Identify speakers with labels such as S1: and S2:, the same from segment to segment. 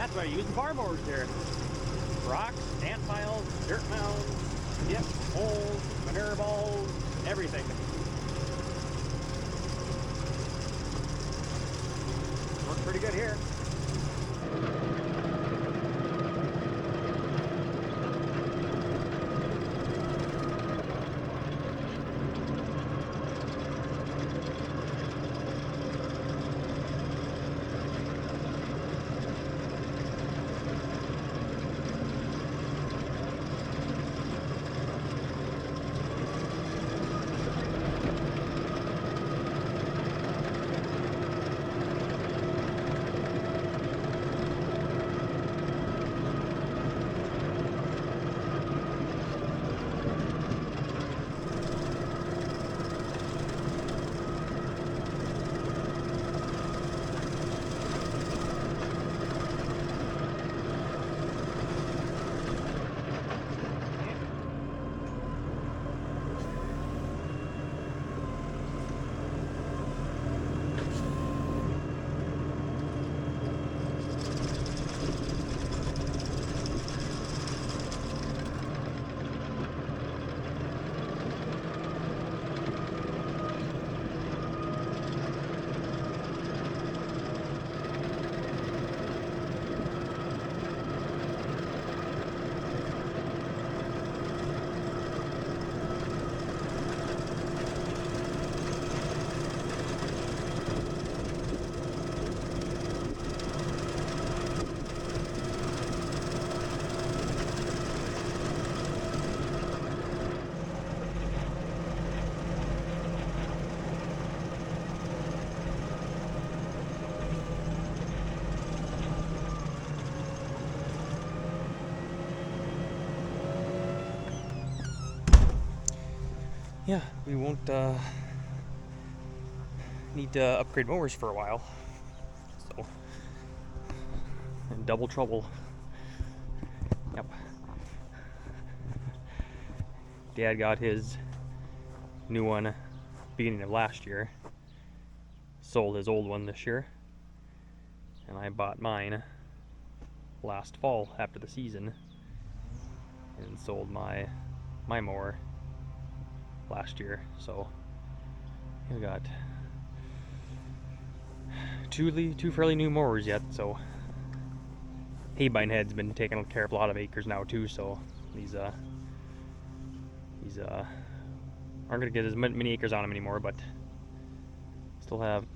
S1: that's what I use in farm mowers here. Rocks, ant piles, dirt mounds, dips, holes, manure balls, everything. Works pretty good here. Yeah, we won't need to upgrade mowers for a while. So, in double trouble. Yep. Dad got his new one beginning of last year. Sold his old one this year. And I bought mine last fall after the season. And sold my mower last year. So we got two fairly new mowers yet. So Haybine Head's been taking care of a lot of acres now too. So these aren't gonna get as many acres on them anymore, but still have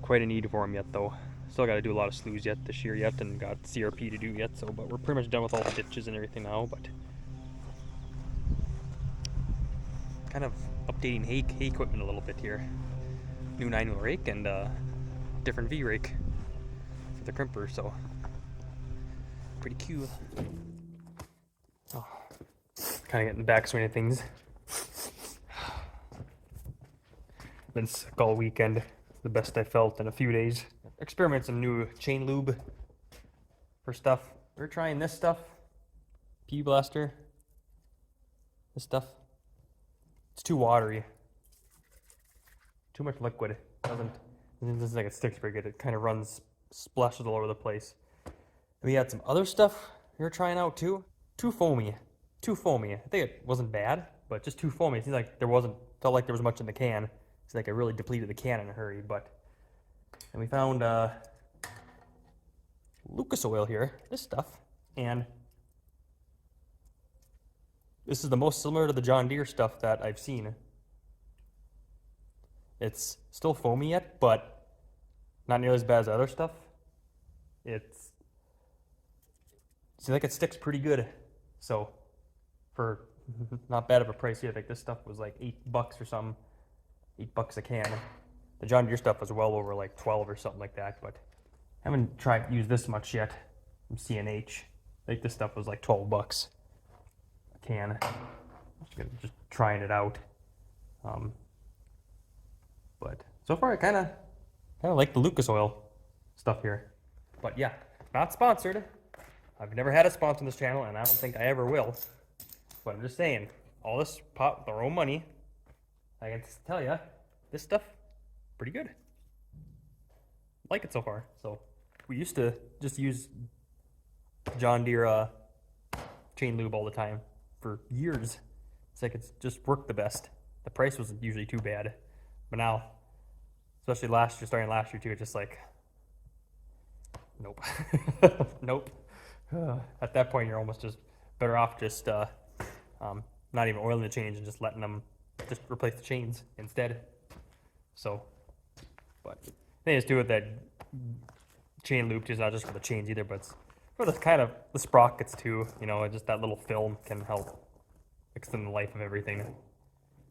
S1: quite a need for them yet though. Still got to do a lot of sloughs yet this year yet, and got CRP to do yet. So, but we're pretty much done with all the ditches and everything now. But kind of updating hay equipment a little bit here. New 9-wheel rake and different V rake for the crimper, so pretty cool. Oh, kind of getting the backswing of things. Been sick all weekend. The best I felt in a few days. Experiment some new chain lube for stuff. We're trying this stuff. Pea Blaster. This stuff. It's too watery. Too much liquid. Doesn't like it sticks very good. It kind of runs, splashes all over the place. We had some other stuff we were trying out too. Too foamy. Too foamy. I think it wasn't bad, but just too foamy. It seems like felt like there was much in the can. It's like I really depleted the can in a hurry, and we found Lucas oil here, this stuff, and this is the most similar to the John Deere stuff that I've seen. It's still foamy yet, but not nearly as bad as other stuff. It seems like it sticks pretty good. So for not bad of a price here, I think this stuff was like $8 or something. $8 a can. The John Deere stuff was well over like 12 or something like that, but I haven't tried to use this much yet from CNH. I think this stuff was like $12 a can. Just trying it out. But so far I kind of like the Lucas oil stuff here. But yeah, not sponsored. I've never had a sponsor on this channel, and I don't think I ever will. But I'm just saying, all this pot with their own money. I can tell you, this stuff, pretty good. Like it so far. So we used to just use John Deere chain lube all the time for years. It's like it's just worked the best. The price wasn't usually too bad, but now, especially last year, starting last year too, it's just like, nope, nope. At that point, you're almost just better off just not even oiling the chains and just letting them just replace the chains instead. So, but they just do it that chain loop too, it's not just for the chains either, but it's for the kind of the sprockets too. You know, just that little film can help extend the life of everything.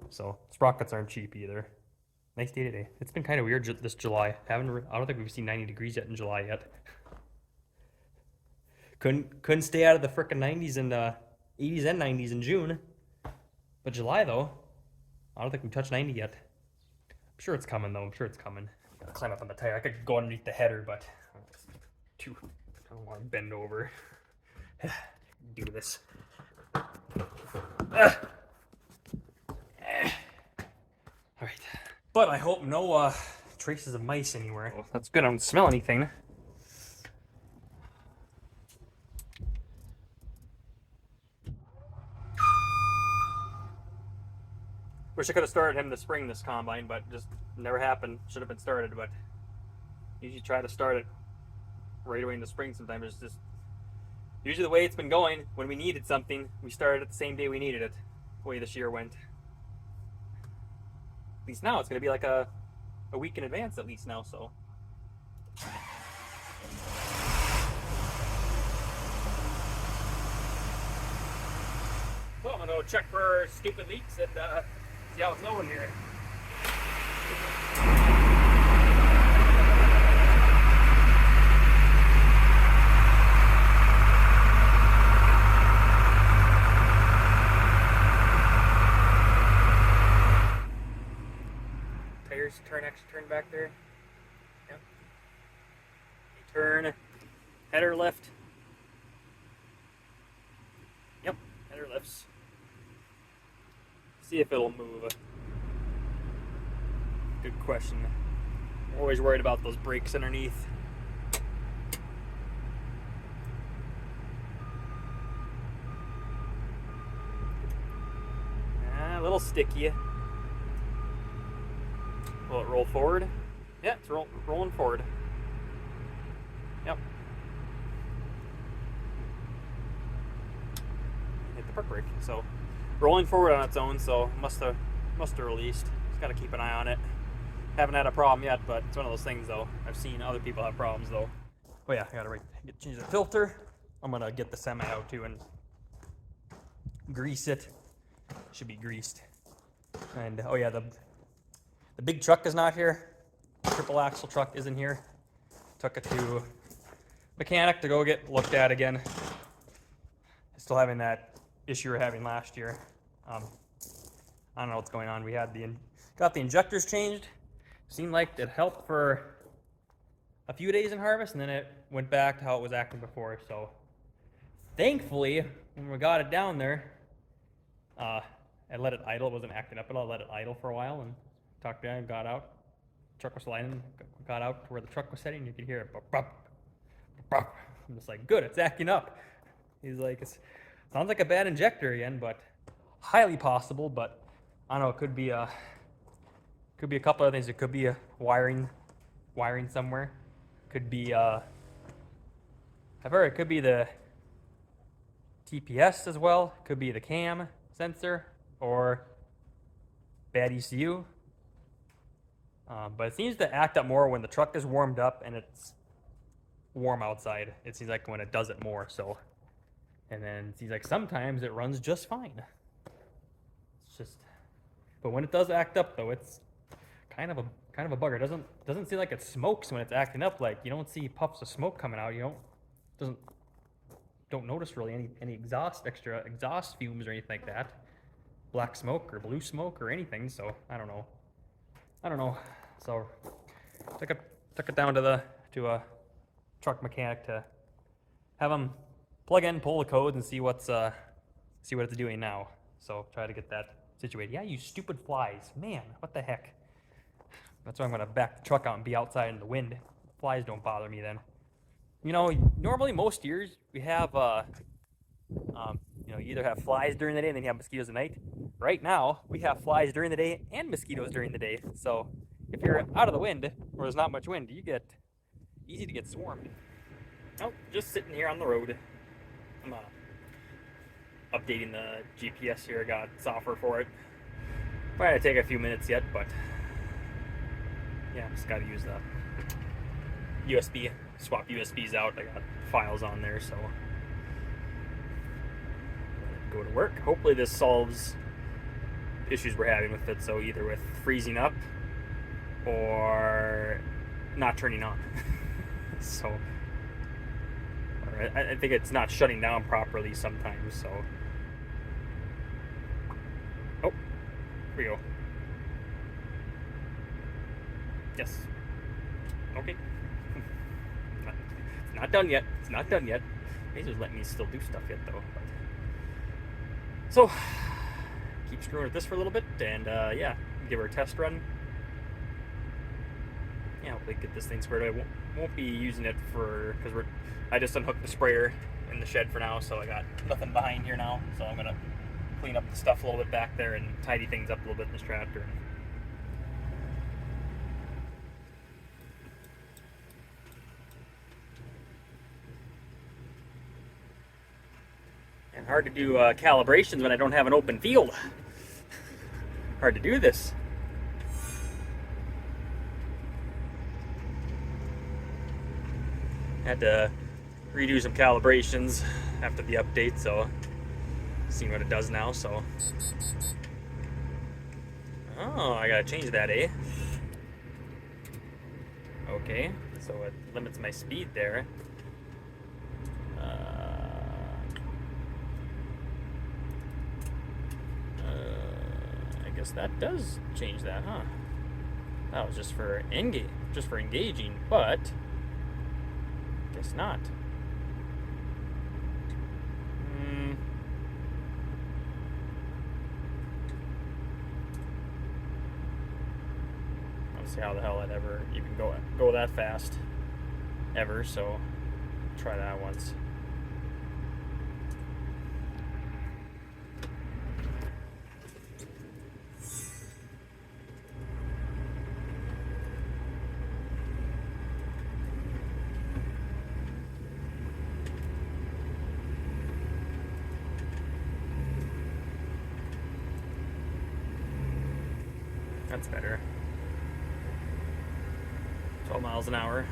S1: So sprockets aren't cheap either. Nice day today. It's been kind of weird this July. I don't think we've seen 90 degrees yet in July yet. Couldn't stay out of the frickin' 90s and 80s and 90s in June. But July though, I don't think we've touched 90 yet. I'm sure it's coming though. I'm sure it's coming. Gotta climb up on the tire. I could go underneath the header, but I don't want to bend over. Do this. All right. But I hope no traces of mice anywhere. Well, that's good. I don't smell anything. Wish I could have started him this spring, this combine, but just never happened. Should have been started, but usually try to start it right away in the spring. Sometimes it's just usually the way it's been going. When we needed something, we started it the same day we needed it. The way this year went. At least now it's going to be like a week in advance at least now, so. Well, I'm going to go check for stupid leaks and see how it's going here. Tires turn back there. Yep. Turn, header lift. Yep, header lifts. See if it'll move. Good question. I'm always worried about those brakes underneath. A little sticky. Will it roll forward? Yeah, it's rolling forward. Yep. Hit the park brake. So rolling forward on its own, so must have released. Just gotta keep an eye on it. Haven't had a problem yet, but it's one of those things though. I've seen other people have problems though. Oh yeah, I gotta change the filter. I'm gonna get the semi out too and grease it. Should be greased. And oh yeah, the big truck is not here. Triple axle truck isn't here. Took it to mechanic to go get looked at again. Still having that issue we were having last year. I don't know what's going on. We had got the injectors changed. Seemed like it helped for a few days in harvest, and then it went back to how it was acting before. So thankfully, when we got it down there, I let it idle. It wasn't acting up at all. I let it idle for a while and talked down, got out. Truck was sliding, got out to where the truck was sitting. You could hear it. I'm just like, good, it's acting up. He's like, it sounds like a bad injector again, but highly possible. But I don't know, it could be a couple other things. It could be a wiring somewhere. Could be I've heard it could be the TPS as well. Could be the cam sensor or bad ECU. But it seems to act up more when the truck is warmed up and it's warm outside. It seems like when it does it more. So, and then it seems like sometimes it runs just fine. It's just, but when it does act up though, it's kind of a bugger. Doesn't seem like it smokes when it's acting up. Like you don't see puffs of smoke coming out. You don't notice really any extra exhaust fumes or anything like that. Black smoke or blue smoke or anything. So I don't know. So took it down to a truck mechanic to have him plug in, pull the codes, and see what it's doing now. So try to get that situated. Yeah, you stupid flies, man! What the heck? That's why I'm gonna back the truck out and be outside in the wind. Flies don't bother me then. You know, normally most years we have, you know, you either have flies during the day and then you have mosquitoes at night. Right now, we have flies during the day and mosquitoes during the day. So if you're out of the wind, or there's not much wind, you get easy to get swarmed. Oh, just sitting here on the road. I'm updating the GPS here. I got software for it. Might have to take a few minutes yet, but yeah, just got to use the USB, swap USBs out. I got files on there, so go to work. Hopefully this solves issues we're having with it, so either with freezing up or not turning on. So I think it's not shutting down properly sometimes, so oh, here we go. Yes. Okay. It's not done yet. It's not done yet. They just let me still do stuff yet, though. But... so, keep screwing with this for a little bit, and yeah, give her a test run. Yeah, hopefully get this thing squared away. Won't be using it for, because I just unhooked the sprayer in the shed for now, so I got nothing behind here now. So I'm gonna clean up the stuff a little bit back there and tidy things up a little bit in this tractor. And hard to do calibrations when I don't have an open field. Hard to do this. Had to redo some calibrations after the update, so seeing what it does now. So, oh, I gotta change that, eh? Okay, so it limits my speed there. I guess that does change that, huh? That was just for engaging, but guess not. I don't see how the hell I'd ever even go that fast ever, so try that once. That's better. 12 miles an hour.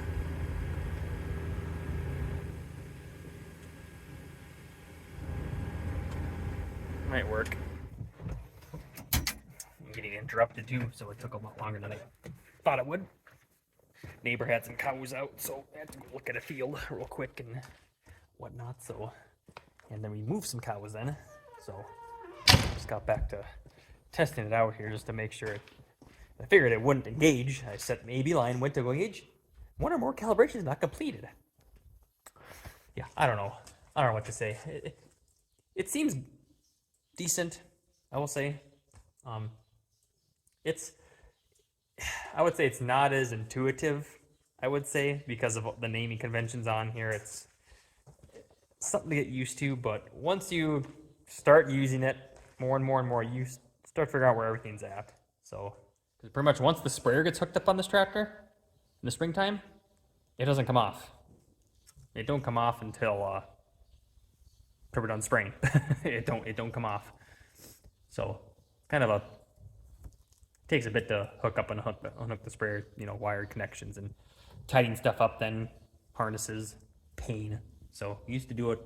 S1: Might work. I'm getting interrupted too, so it took a lot longer than I thought it would. Neighbor had some cows out, so I had to go look at a field real quick and whatnot. So, and then we moved some cows then. So, just got back to testing it out here just to make sure I figured it wouldn't engage. I set maybe line, went to go engage. One or more calibrations not completed. Yeah, I don't know. I don't know what to say. It seems decent, I will say. I would say it's not as intuitive, I would say, because of the naming conventions on here. It's something to get used to, but once you start using it more and more and more, you start figuring out where everything's at. So, pretty much once the sprayer gets hooked up on this tractor in the springtime, it doesn't come off. It don't come off until we're done spraying. it don't come off. So kind of takes a bit to hook up and unhook the sprayer, you know, wired connections and tidying stuff up, then harnesses, pain. So we used to do it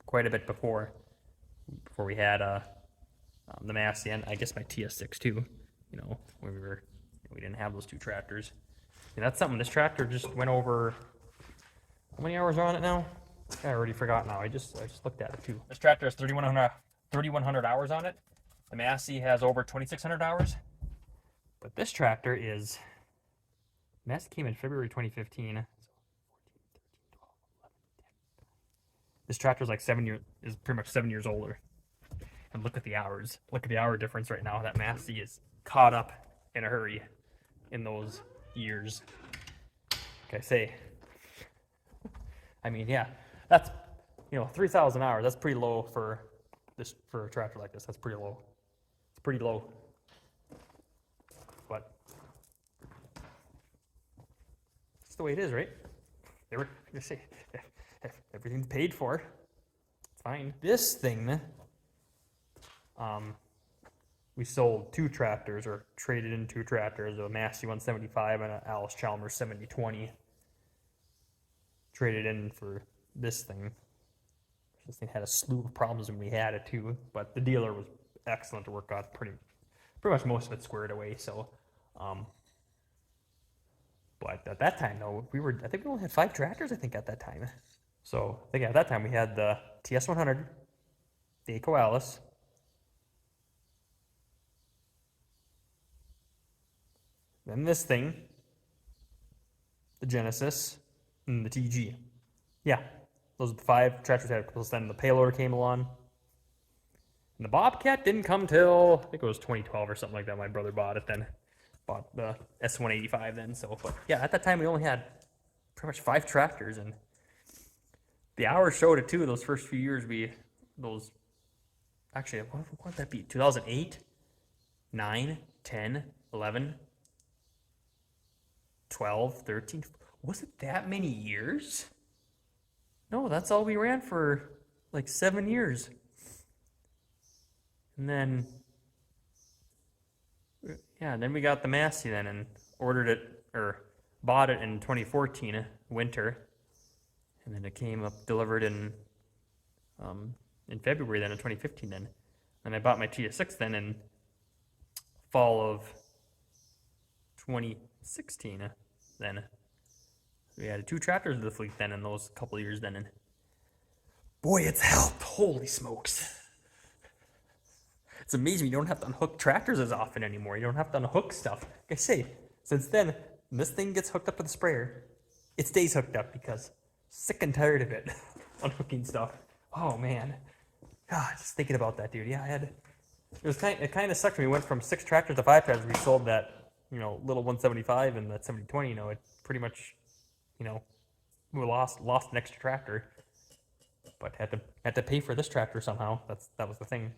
S1: quite a bit before we had the Massey and I guess my TS6 too, you know, when we didn't have those two tractors. And that's something, this tractor just went over, how many hours are on it now? I already forgot now. I just looked at it too. This tractor has 3,100 hours on it. The Massey has over 2,600 hours. But this tractor is, Massey came in February 2015. So 14, 13, 12, 11, 10. This tractor is like is pretty much 7 years older. And look at the hours. Look at the hour difference right now. That Massey is caught up in a hurry in those years. Like I say, I mean, yeah, that's, 3,000 hours. That's pretty low for a tractor like this. That's pretty low. It's pretty low. But it's the way it is, right? They were gonna say, if everything's paid for, it's fine. This thing, we sold 2 tractors, or traded in 2 tractors, a Massey 175 and an Alice Chalmers 7020. Traded in for this thing. This thing had a slew of problems when we had it too, but the dealer was excellent to work on. Pretty much most of it squared away. So, but at that time though, I think we only had 5 tractors. I think at that time. So I think at that time we had the TS100, the ACO Alice, then this thing, the Genesis, and the TG. Yeah, those are the 5 tractors I had. Plus then the payloader came along. And the Bobcat didn't come till, I think it was 2012 or something like that. My brother bought it then. Bought the S185 then. So, but yeah, at that time we only had pretty much 5 tractors. And the hours showed it too. Those first few years actually, what would that be? 2008, 9, 10, 11, 12, 13. Was it that many years? No, that's all we ran for like 7 years. And then, yeah, then we got the Massey then and ordered it, or bought it in 2014 winter. And then it came up delivered in February then in 2015 then. And I bought my TS6 then in fall of 2016 then. We had 2 tractors in the fleet then in those couple of years then, and boy, it's helped. Holy smokes. It's amazing you don't have to unhook tractors as often anymore. You don't have to unhook stuff. Like I say, since then, when this thing gets hooked up with the sprayer, it stays hooked up because sick and tired of it. Unhooking stuff. Oh man. God, just thinking about that, dude. Yeah, it kind of sucked when we went from 6 tractors to 5 tractors. We sold that, little 175 and that 7020, it pretty much, we lost an extra tractor, but had to pay for this tractor somehow. That was the thing.